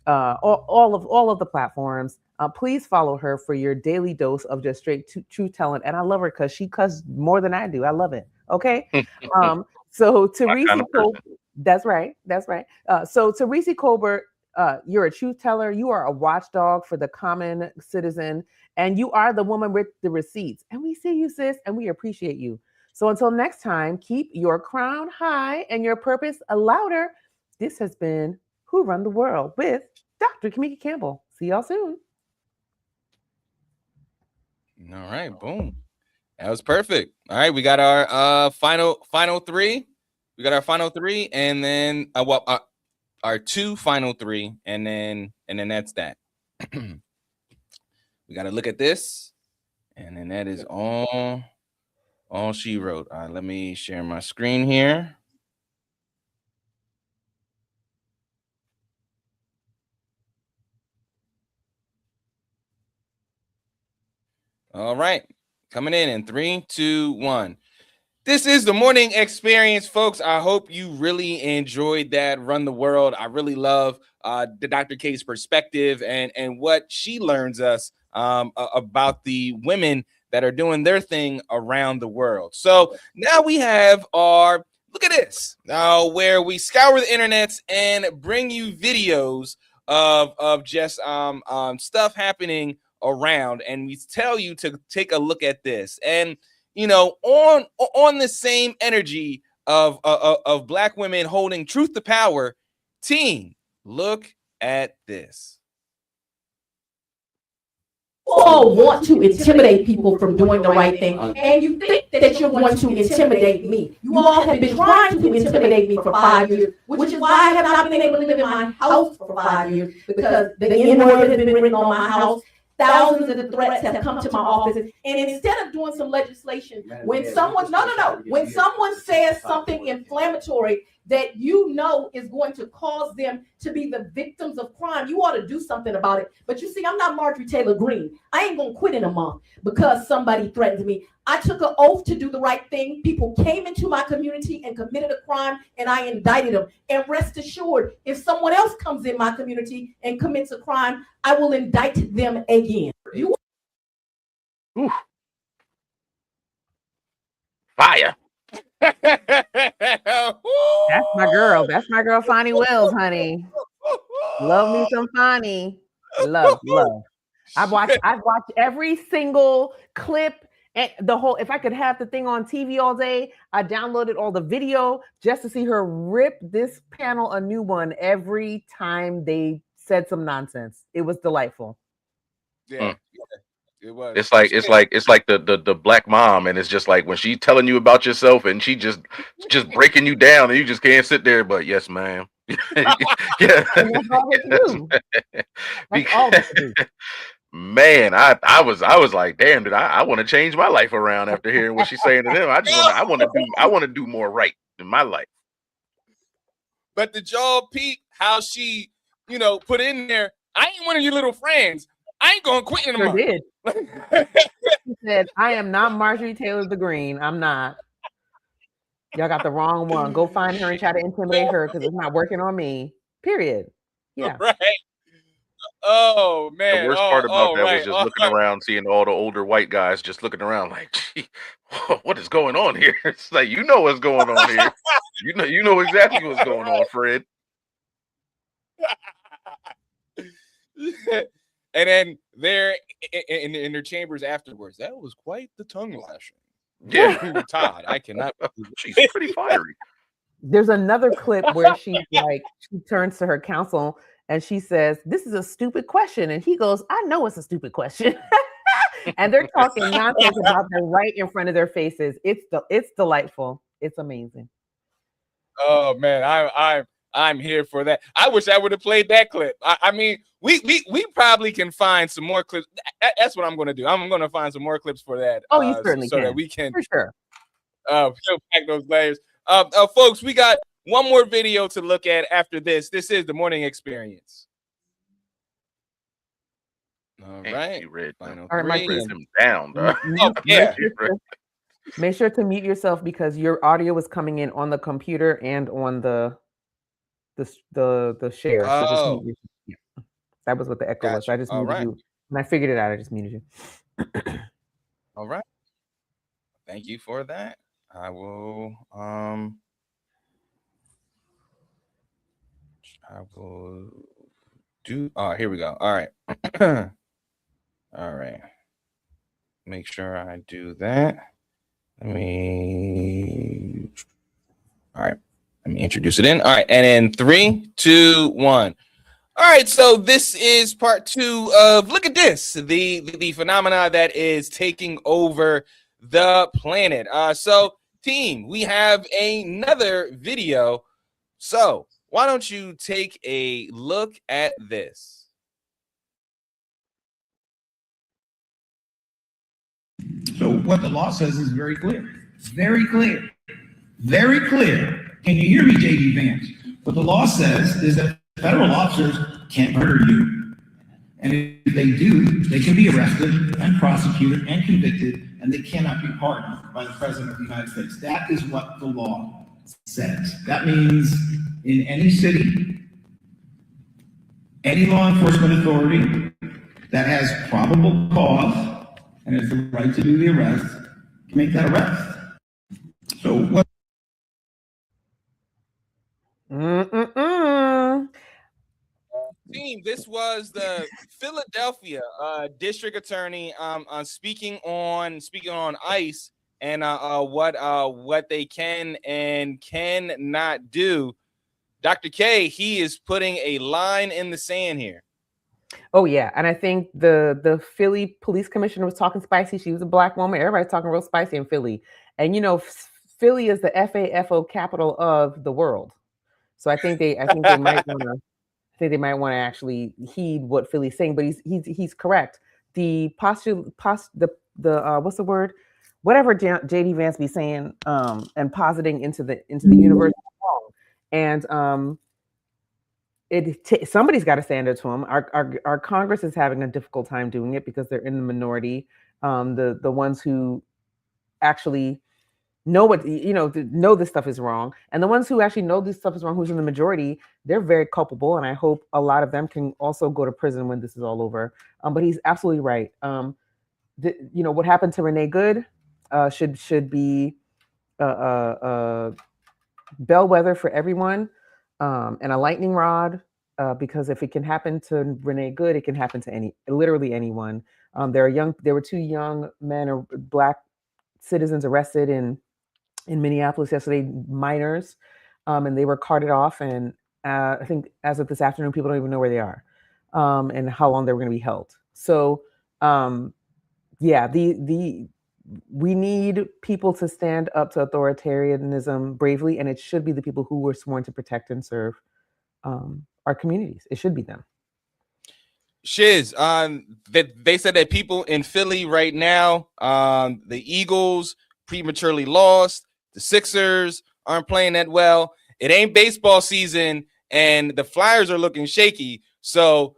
all of the platforms. Please follow her for your daily dose of just straight true talent. And I love her because she cuss more than I do. I love it. Okay. So Teresa, that's right. So Teresa Colbert, you're a truth teller. You are a watchdog for the common citizen, and you are the woman with the receipts. And we see you, sis, and we appreciate you. So until next time, keep your crown high and your purpose louder. This has been Who Run the World with Dr. Kamika Campbell. See y'all soon. All right, boom. That was perfect. All right, we got our final three. We got our final three, and then our two final three, and then that's that. We got to look at this, and then that is all she wrote. All right, let me share my screen here. All right, coming in 3, 2, 1. This is the Morning Experience, folks. I hope you really enjoyed that Run the World. I really love the Dr. K's perspective and what she learns us about the women that are doing their thing around the world. So now we have our, look at this, where we scour the internets and bring you videos of just stuff happening around, and we tell you to take a look at this. And on the same energy of Black women holding truth to power, team, look at this. All want to intimidate people from doing the right thing, and you think that you're going to intimidate me. You all have been trying to intimidate me for 5 years, which is why I have not been able to live in my house for 5 years, because the N-word has been written on my house. Thousands of threats have come to my office, and instead of doing some legislation, when someone when someone says something inflammatory that is going to cause them to be the victims of crime, you ought to do something about it. But you see, I'm not Marjorie Taylor Greene. I ain't gonna quit in a month because somebody threatens me. I took an oath to do the right thing. People came into my community and committed a crime, and I indicted them. And rest assured, if someone else comes in my community and commits a crime, I will indict them again. Fire. That's my girl. That's my girl, Fonnie Wells, honey. Love me some Fonnie. Love. I've watched every single clip and the whole. If I could have the thing on TV all day, I downloaded all the video just to see her rip this panel a new one every time they said some nonsense. It was delightful. Yeah. It was. It's like the Black mom, and it's just like when she's telling you about yourself and she just breaking you down, and you just can't sit there. But yes, ma'am. Yeah. And that's all they do. That's all they do. Man, I was like, damn, dude, I want to change my life around after hearing what she's saying to them. I want to do more right in my life. But did y'all peep how she, put in there, I ain't one of your little friends. I ain't going to quit in a Sure month. did. He said, I am not Marjorie Taylor the Green. I'm not. Y'all got the wrong one. Go find her and try to intimidate her because it's not working on me. Period. Yeah. Right. Oh, The man. worst part about that was Right. just looking around, seeing all the older white guys just looking around like, gee, what is going on here? It's like, you know what's going on here. You know exactly what's going on, Fred. And then they're in their chambers afterwards. That was quite the tongue lashing. Yeah. Todd, I cannot. She's pretty fiery. There's another clip where she turns to her counsel and she says, "This is a stupid question." And he goes, "I know it's a stupid question." And they're talking nonsense about them right in front of their faces. It's delightful. It's amazing. Oh man, I'm here for that. I wish I would have played that clip. I mean, we probably can find some more clips. That's what I'm going to do. I'm going to find some more clips for that. Oh, you certainly so can. that we can for sure peel back those layers. Folks, we got one more video to look at after this. This is the Morning Experience. All right, Final all right, Mike, him down. Oh, yeah. Make sure to mute yourself because your audio is coming in on the computer and on the share. So just mute yourself. Yeah. That was what the echo was. So I just muted you. When I figured it out, I just muted you. All right. Thank you for that. I will do here we go. All right. All right. Make sure I do that. All right. Let me introduce it in. All right. And in 3, 2, 1. All right. So this is part 2 of Look at This, the phenomena that is taking over the planet. So team, we have another video. So why don't you take a look at this? So what the law says is very clear. Very clear. Very clear. Can you hear me, J.D. Vance? What the law says is that federal officers can't murder you. And if they do, they can be arrested and prosecuted and convicted, and they cannot be pardoned by the President of the United States. That is what the law says. That means in any city, any law enforcement authority that has probable cause and has the right to do the arrest, can make that arrest. So what? Team, this was the Philadelphia district attorney speaking on ICE and what they can and cannot do. Dr. K, he is putting a line in the sand here. Oh yeah, and I think the Philly police commissioner was talking spicy. She was a Black woman. Everybody's talking real spicy in Philly, and you know, Philly is the FAFO capital of the world. So I think they might want to actually heed what Philly's saying. But he's correct. The what's the word? Whatever JD Vance be saying and positing into the universe is wrong. And somebody's got to stand up to them. Our Congress is having a difficult time doing it because they're in the minority. The ones who actually know know this stuff is wrong, and the ones who actually know this stuff is wrong, who's in the majority, they're very culpable. And I hope a lot of them can also go to prison when this is all over. But he's absolutely right. What happened to Renee Good should be a bellwether for everyone. And a lightning rod, because if it can happen to Renee Good, it can happen to literally anyone. There were 2 young men or Black citizens arrested in Minneapolis yesterday, minors, and they were carted off. And I think as of this afternoon, people don't even know where they are and how long they were going to be held. So, yeah, we need people to stand up to authoritarianism bravely, and it should be the people who were sworn to protect and serve our communities. It should be them. Shiz, they said that people in Philly right now, the Eagles prematurely lost, the Sixers aren't playing that well. It ain't baseball season, and the Flyers are looking shaky. So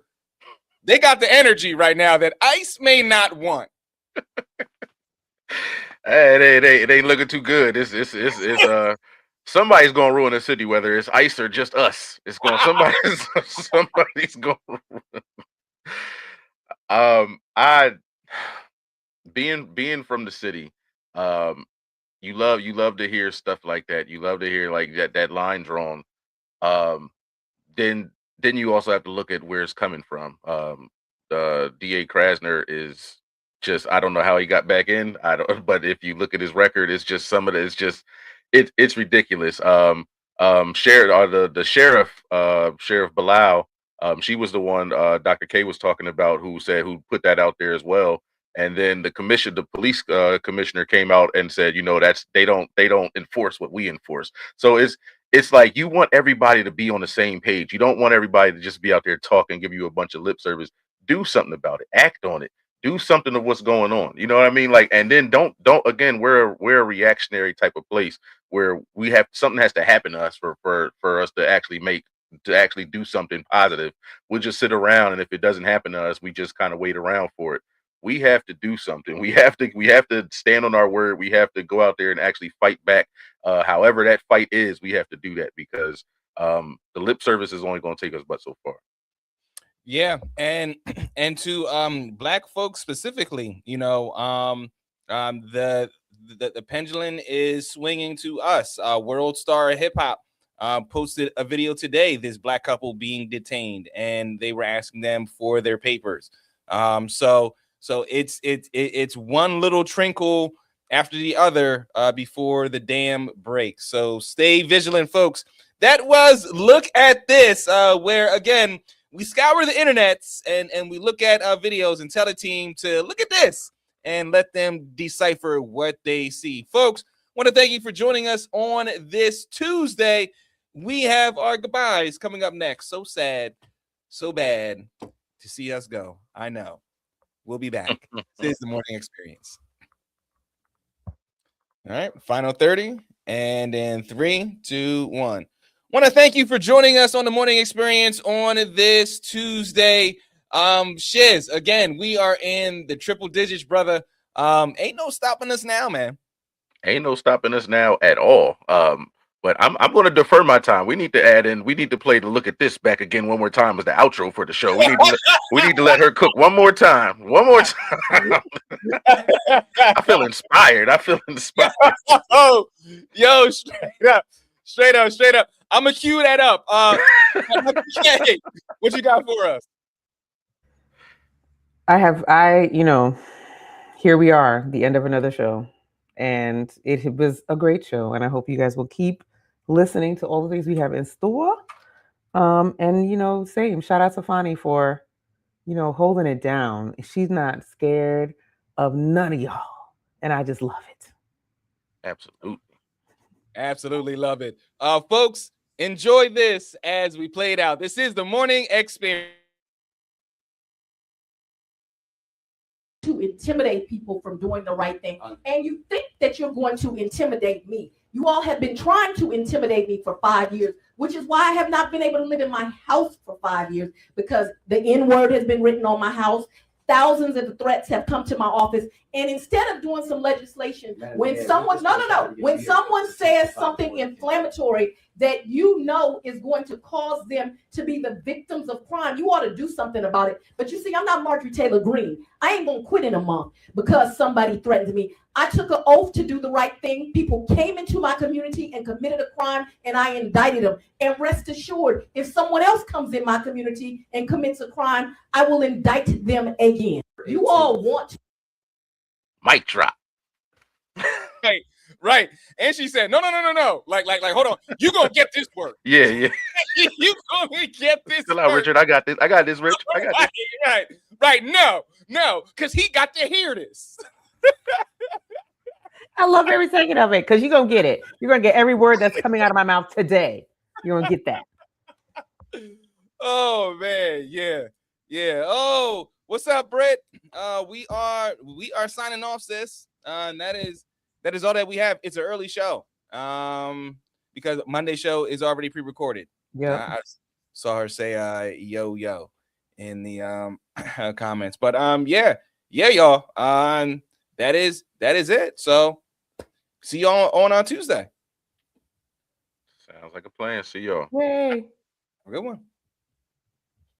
they got the energy right now that ICE may not want. Hey, it ain't looking too good. It's somebody's gonna ruin the city, whether it's ICE or just us. It's going somebody's going. I being from the city, you love to hear stuff like that. You love to hear like that line drawn. Um, then you also have to look at where it's coming from. DA Krasner is just, I don't know how he got back in. I don't, but if you look at his record, it's just some of it. It's just it's ridiculous. Sheriff the sheriff, Sheriff Bilal. She was the one Dr. K was talking about, who put that out there as well. And then the police commissioner came out and said, that's they don't enforce what we enforce. So it's like you want everybody to be on the same page. You don't want everybody to just be out there talking, give you a bunch of lip service. Do something about it. Act on it. Do something of what's going on. You know what I mean? Like, and then don't again. We're a reactionary type of place where something has to happen to us for us to actually do something positive. We'll just sit around, and if it doesn't happen to us, we just kind of wait around for it. We have to do something. We have to stand on our word. We have to go out there and actually fight back. However that fight is, we have to do that, because the lip service is only going to take us but so far. Yeah, and to Black folks specifically, the pendulum is swinging to us. World Star Hip Hop posted a video today. This Black couple being detained, and they were asking them for their papers. So it's one little trinkle after the other before the dam breaks. So stay vigilant, folks. That was Look at This, where again we scour the internets and we look at videos and tell the team to look at this and let them decipher what they see. Folks, want to thank you for joining us on this Tuesday. We have our goodbyes coming up next. So sad, so bad to see us go. I know. We'll be back. This is the Morning Experience. All right, final 30, and in 3, 2, 1. Want to thank you for joining us on the Morning Experience on this Tuesday. Shiz, again, we are in the triple digits, brother. Ain't no stopping us now, man. Ain't no stopping us now at all. But I'm going to defer my time. We need to play the Look at This back again one more time as the outro for the show. We need to let her cook one more time. One more time. I feel inspired. Oh, yo, straight up. I'm gonna cue that up. Okay. What you got for us? Here we are, the end of another show. And it was a great show. And I hope you guys will keep listening to all the things we have in store. And same. Shout out to Fani for, holding it down. She's not scared of none of y'all. And I just love it. Absolutely love it. Folks, enjoy this as we play it out. This is the Morning Experience. To intimidate people from doing the right thing. And you think that you're going to intimidate me. You all have been trying to intimidate me for 5 years, which is why I have not been able to live in my house for 5 years, because the N-word has been written on my house. Thousands of threats have come to my office. And instead of doing some legislation, when someone says something inflammatory that is going to cause them to be the victims of crime, you ought to do something about it. But you see, I'm not Marjorie Taylor Greene. I ain't gonna quit in a month because somebody threatened me. I took an oath to do the right thing. People came into my community and committed a crime, and I indicted them. And rest assured, if someone else comes in my community and commits a crime, I will indict them again. You all want to. Mic drop. Right. And she said, no. Like, hold on. You gonna get this work. Yeah. You gonna get this Chill out, Richard. I got this, Rich. I got this. Right. No, because he got to hear this. I love every second of it, because you're going to get it. You're going to get every word that's coming out of my mouth today. You're going to get that. Oh, man. Yeah. Oh, what's up, Brett? We are signing off, sis. And that is all that we have. It's an early show. Because Monday show is already pre-recorded. Yeah. I saw her say yo. in the comments. But yeah, y'all. That is it. So see y'all on Tuesday. Sounds like a plan. See y'all. Yay. Good one.